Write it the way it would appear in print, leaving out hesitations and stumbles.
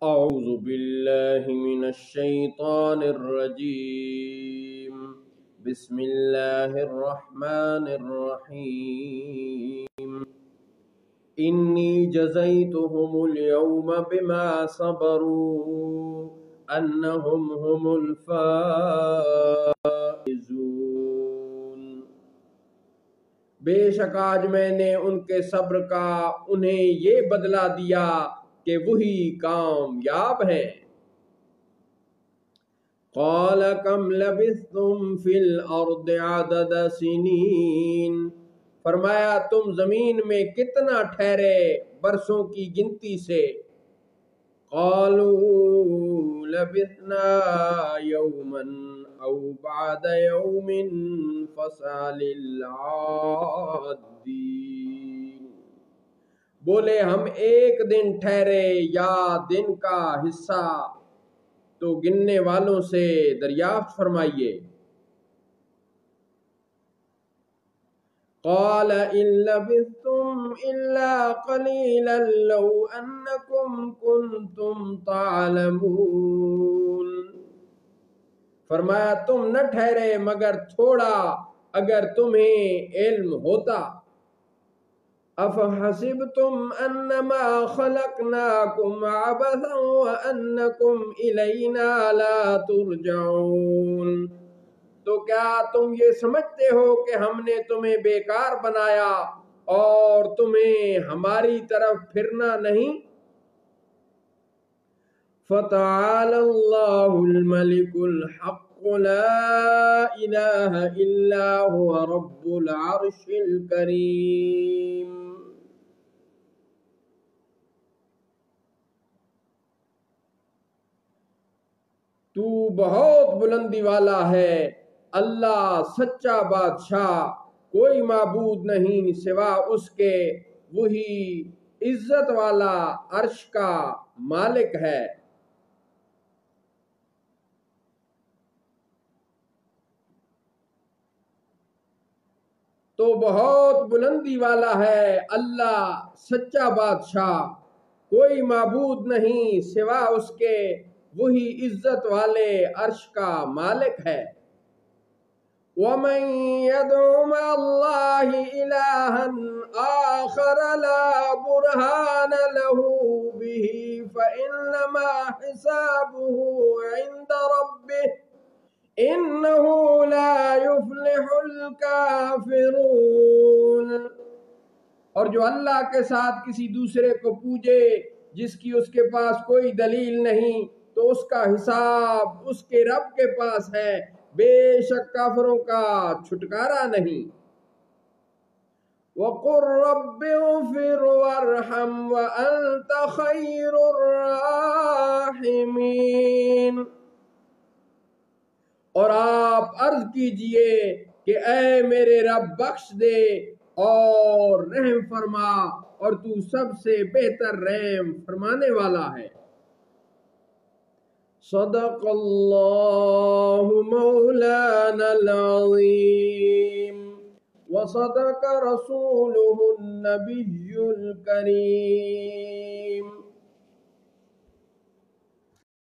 أعوذ بالله من الشيطان الرجيم. بسم الله الرحمن الرحيم. إني جزيتهم اليوم بما صبروا أنهم هم الفائزون. بے شک آج میں نے ان کے صبر کا انہیں یہ بدلہ دیا کہ وہی کامیاب ہیں. قال کم لبثتم فی الارض عدد سنین. فرمایا تم زمین میں کتنا ٹھہرے برسوں کی گنتی سے. قالوا لبثنا یوما او بعد یوم فاسأل العادین. بولے ہم ایک دن ٹھہرے یا دن کا حصہ تو گننے والوں سے دریافت فرمائیے. قال ان لبثتم الا قلیلا لو انکم کنتم تعلمون. فرمایا تم نہ ٹھہرے مگر تھوڑا اگر تمہیں علم ہوتا. افحسبتم انما خلقناکم عبثا وانکم الینا لا ترجعون. تو کیا تم یہ سمجھتے ہو کہ ہم نے تمہیں بیکار بنایا اور تمہیں ہماری طرف پھرنا نہیں؟ فتعالى اللہ الملک الحق لا الہ الا هو رب العرش الکریم. تو بہت بلندی والا ہے، اللہ سچا بادشاہ، کوئی معبود نہیں سوا اس کے، وہی عزت والا عرش کا مالک ہے. تو بہت بلندی والا ہے اللہ سچا بادشاہ، کوئی معبود نہیں سوا اس کے، وہی عزت والے عرش کا مالک ہے. وَمَن يَدْعُ مَعَ اللَّهِ إِلَٰهًا آخَرَ لَا بُرْهَانَ لَهُ بِهِ فَإِنَّمَا حِسَابُهُ عِندَ رَبِّهِ إِنَّهُ لَا يُفْلِحُ الْكَافِرُونَ. اور جو اللہ کے ساتھ کسی دوسرے کو پوجے جس کی اس کے پاس کوئی دلیل نہیں تو اس کا حساب اس کے رب کے پاس ہے، بے شک کافروں کا چھٹکارا نہیں. وَقُلْ رَبِّ اغْفِرْ وَارْحَمْ وَأَنْتَ خَيْرُ الرَّاحِمِينَ. اور آپ عرض کیجئے کہ اے میرے رب بخش دے اور رحم فرما اور تو سب سے بہتر رحم فرمانے والا ہے. صدق اللہ مولانا العظیم وصدق رسولہ النبی الکریم.